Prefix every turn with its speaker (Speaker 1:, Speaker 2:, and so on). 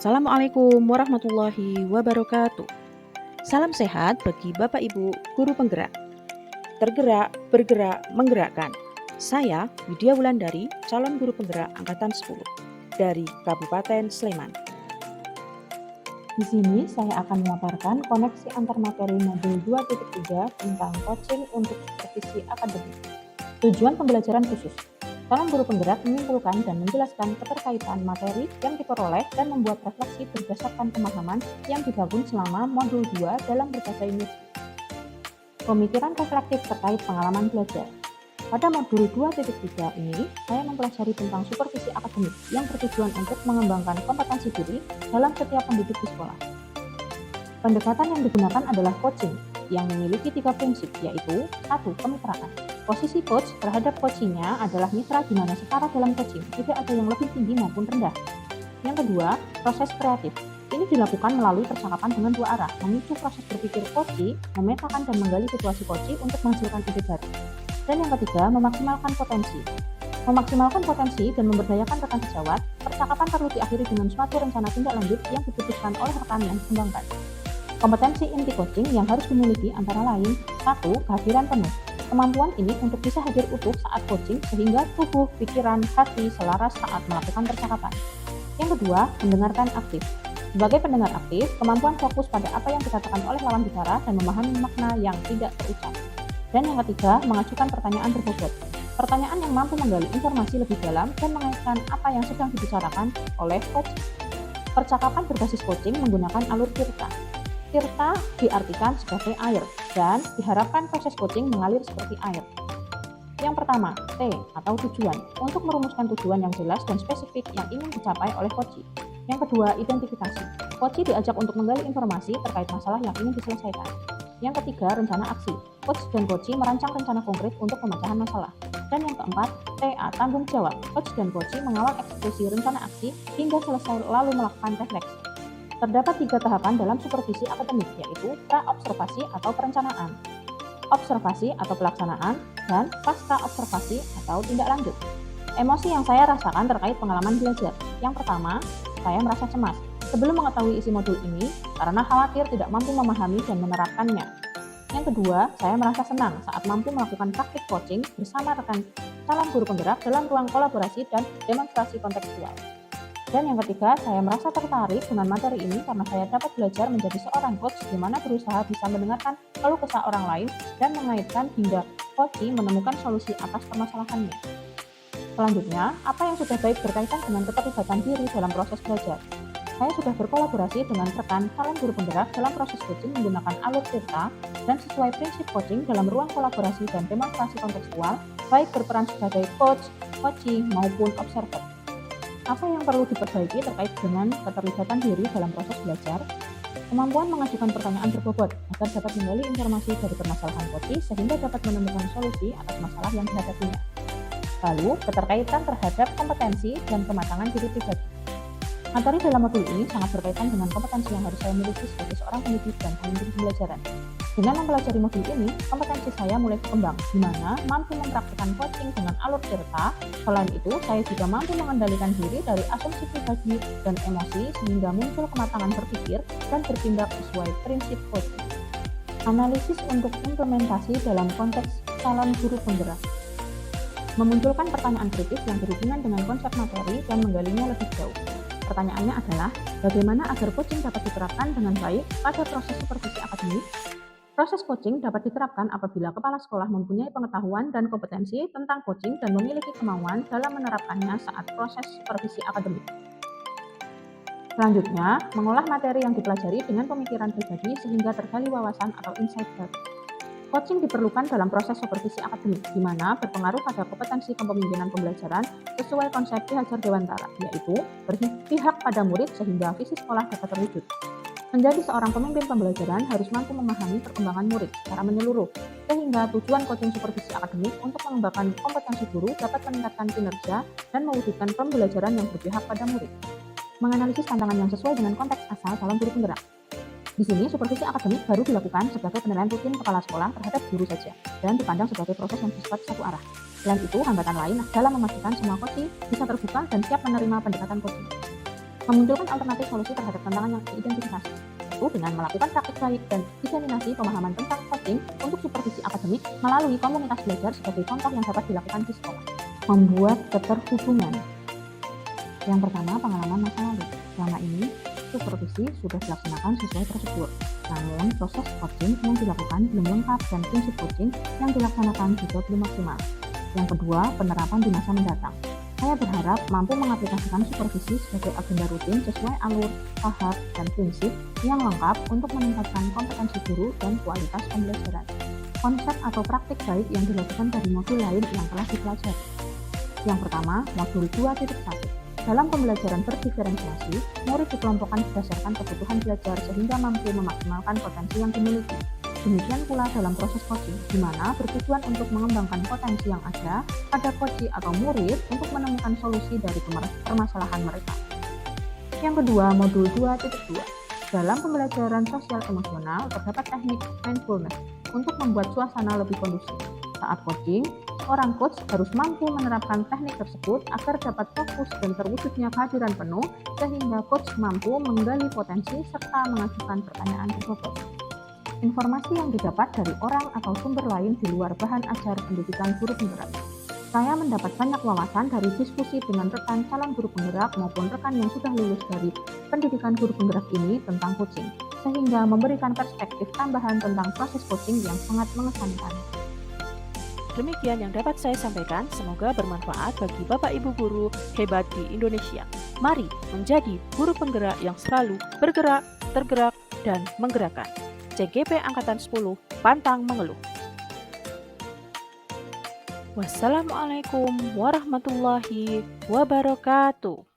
Speaker 1: Assalamualaikum warahmatullahi wabarakatuh. Salam sehat bagi Bapak Ibu guru penggerak. Tergerak, bergerak, menggerakkan. Saya Widya Wulandari, calon guru penggerak angkatan 10 dari Kabupaten Sleman. Di sini saya akan memaparkan koneksi antar materi modul 2.3 tentang coaching untuk supervisi akademik. Tujuan pembelajaran khusus. Calon guru penggerak menyimpulkan dan menjelaskan keterkaitan materi yang diperoleh dan membuat refleksi berdasarkan pemahaman yang dibangun selama modul 2 dalam berbagai unit. Pemikiran reflektif terkait pengalaman belajar. Pada modul 2.3 ini, saya mempelajari tentang supervisi akademik yang bertujuan untuk mengembangkan kompetensi diri dalam setiap pendidik di sekolah. Pendekatan yang digunakan adalah coaching yang memiliki 3 prinsip, yaitu 1. Kemitraan. Posisi coach terhadap coachee-nya adalah mitra di mana setara dalam coaching, tidak ada yang lebih tinggi maupun rendah. Yang kedua, proses kreatif. Ini dilakukan melalui percakapan dengan 2 arah, memicu proses berpikir coachee, memetakan dan menggali situasi coachee untuk menghasilkan ide baru. Dan yang ketiga, memaksimalkan potensi. Memaksimalkan potensi dan memberdayakan rekan sejawat, percakapan perlu diakhiri dengan suatu rencana tindak lanjut yang diputuskan oleh rekan yang dikembangkan. Kompetensi inti coaching yang harus dimiliki antara lain 1. Kehadiran penuh. Kemampuan ini untuk bisa hadir utuh saat coaching sehingga tubuh, pikiran, hati selaras saat melakukan percakapan. Yang kedua, mendengarkan aktif. Sebagai pendengar aktif, kemampuan fokus pada apa yang dikatakan oleh lawan bicara dan memahami makna yang tidak terucap. Dan yang ketiga, mengajukan pertanyaan berbobot. Pertanyaan yang mampu menggali informasi lebih dalam dan mengaitkan apa yang sedang dibicarakan oleh coach. Percakapan berbasis coaching menggunakan alur cerita. Tirta diartikan sebagai air dan diharapkan proses coaching mengalir seperti air. Yang pertama, T atau tujuan, untuk merumuskan tujuan yang jelas dan spesifik yang ingin dicapai oleh coachee. Yang kedua, identifikasi. Coachee diajak untuk menggali informasi terkait masalah yang ingin diselesaikan. Yang ketiga, rencana aksi. Coach dan coachee merancang rencana konkret untuk pemecahan masalah. Dan yang keempat, TA, tanggung jawab. Coach dan coachee mengawal eksekusi rencana aksi hingga selesai lalu melakukan refleksi. Terdapat 3 tahapan dalam supervisi akademik, yaitu pra-observasi atau perencanaan, observasi atau pelaksanaan, dan pasca-observasi atau tindak lanjut. Emosi yang saya rasakan terkait pengalaman belajar. Yang pertama, saya merasa cemas sebelum mengetahui isi modul ini karena khawatir tidak mampu memahami dan menerapkannya. Yang kedua, saya merasa senang saat mampu melakukan praktik coaching bersama rekan calon guru penggerak dalam ruang kolaborasi dan demonstrasi kontekstual. Dan yang ketiga, saya merasa tertarik dengan materi ini karena saya dapat belajar menjadi seorang coach di mana berusaha bisa mendengarkan keluh kesah orang lain dan mengaitkan hingga coachee menemukan solusi atas permasalahannya. Selanjutnya, apa yang sudah baik berkaitan dengan keterlibatan diri dalam proses belajar. Saya sudah berkolaborasi dengan rekan calon guru penggerak dalam proses coaching menggunakan alur cerita dan sesuai prinsip coaching dalam ruang kolaborasi dan demonstrasi kontekstual, baik berperan sebagai coach, coachee, maupun observer. Apa yang perlu diperbaiki terkait dengan keterlibatan diri dalam proses belajar? Kemampuan mengajukan pertanyaan berbobot agar dapat menggali informasi dari permasalahan coachee sehingga dapat menemukan solusi atas masalah yang dihadapinya. Lalu, keterkaitan terhadap kompetensi dan kematangan diri pribadi. Materi dalam modul ini sangat berkaitan dengan kompetensi yang harus saya miliki sebagai seorang pendidik dan pemimpin pembelajaran. Dengan mempelajari modul ini, kompetensi saya mulai berkembang, di mana mampu mempraktikkan coaching dengan alur cerita. Selain itu, saya juga mampu mengendalikan diri dari asumsi pribadi dan emosi sehingga muncul kematangan berpikir dan bertindak sesuai prinsip coaching. Analisis untuk implementasi dalam konteks calon guru penggerak. Memunculkan pertanyaan kritis yang berhubungan dengan konsep materi dan menggalinya lebih jauh. Pertanyaannya adalah, bagaimana agar coaching dapat diterapkan dengan baik pada proses supervisi akademik? Proses coaching dapat diterapkan apabila kepala sekolah mempunyai pengetahuan dan kompetensi tentang coaching dan memiliki kemauan dalam menerapkannya saat proses supervisi akademik. Selanjutnya, mengolah materi yang dipelajari dengan pemikiran pribadi sehingga tergali wawasan atau insight baru. Coaching diperlukan dalam proses supervisi akademik, di mana berpengaruh pada kompetensi kepemimpinan pembelajaran sesuai konsep Ki Hajar Dewantara, yaitu berpihak pada murid sehingga visi sekolah dapat terwujud. Menjadi seorang pemimpin pembelajaran harus mampu memahami perkembangan murid secara menyeluruh, sehingga tujuan coaching supervisi akademik untuk mengembangkan kompetensi guru dapat meningkatkan kinerja dan mewujudkan pembelajaran yang berpihak pada murid. Menganalisis tantangan yang sesuai dengan konteks asal calon guru penggerak. Di sini, supervisi akademik baru dilakukan sebagai penilaian rutin kepala sekolah terhadap guru saja dan dipandang sebagai proses yang bersifat satu arah. Selain itu, hambatan lain dalam memastikan semua coachee bisa terbuka dan siap menerima pendekatan coaching.
Speaker 2: memunculkan alternatif solusi terhadap tantangan yang diidentifikasi, yaitu dengan melakukan praktik baik dan diseminasi pemahaman tentang coaching untuk supervisi akademik melalui komunitas belajar sebagai contoh yang dapat dilakukan di sekolah. Membuat keterhubungan. Yang pertama, pengalaman masa lalu. Selama ini, supervisi sudah dilaksanakan sesuai prosedur. Namun, proses coaching yang dilakukan belum lengkap dan prinsip coaching yang dilaksanakan juga belum maksimal. Yang kedua, penerapan di masa mendatang. Saya berharap mampu mengaplikasikan supervisi sebagai agenda rutin sesuai alur, tahap, dan prinsip yang lengkap untuk meningkatkan kompetensi guru dan kualitas pembelajaran. Konsep atau praktik baik yang dilakukan dari modul lain yang telah dipelajari. Yang pertama, modul 2.1. Dalam pembelajaran berdiferensiasi, murid dikelompokkan berdasarkan kebutuhan belajar sehingga mampu memaksimalkan potensi yang dimiliki. Demikian pula dalam proses coaching, di mana bertujuan untuk mengembangkan potensi yang ada pada coach atau murid untuk menemukan solusi dari permasalahan mereka. Yang kedua, modul 2.2. Dalam pembelajaran sosial emosional, terdapat teknik mindfulness untuk membuat suasana lebih kondusif. Saat coaching, seorang coach harus mampu menerapkan teknik tersebut agar dapat fokus dan terwujudnya kehadiran penuh, sehingga coach mampu menggali potensi serta mengajukan pertanyaan tertutup. Informasi yang didapat dari orang atau sumber lain di luar bahan ajar pendidikan guru penggerak. Saya mendapat banyak wawasan dari diskusi dengan rekan calon guru penggerak maupun rekan yang sudah lulus dari pendidikan guru penggerak ini tentang coaching, sehingga memberikan perspektif tambahan tentang proses coaching yang sangat mengesankan.
Speaker 1: Demikian yang dapat saya sampaikan, semoga bermanfaat bagi Bapak Ibu guru hebat di Indonesia. Mari menjadi guru penggerak yang selalu bergerak, tergerak, dan menggerakkan. CGP Angkatan 10, pantang mengeluh. Wassalamualaikum warahmatullahi wabarakatuh.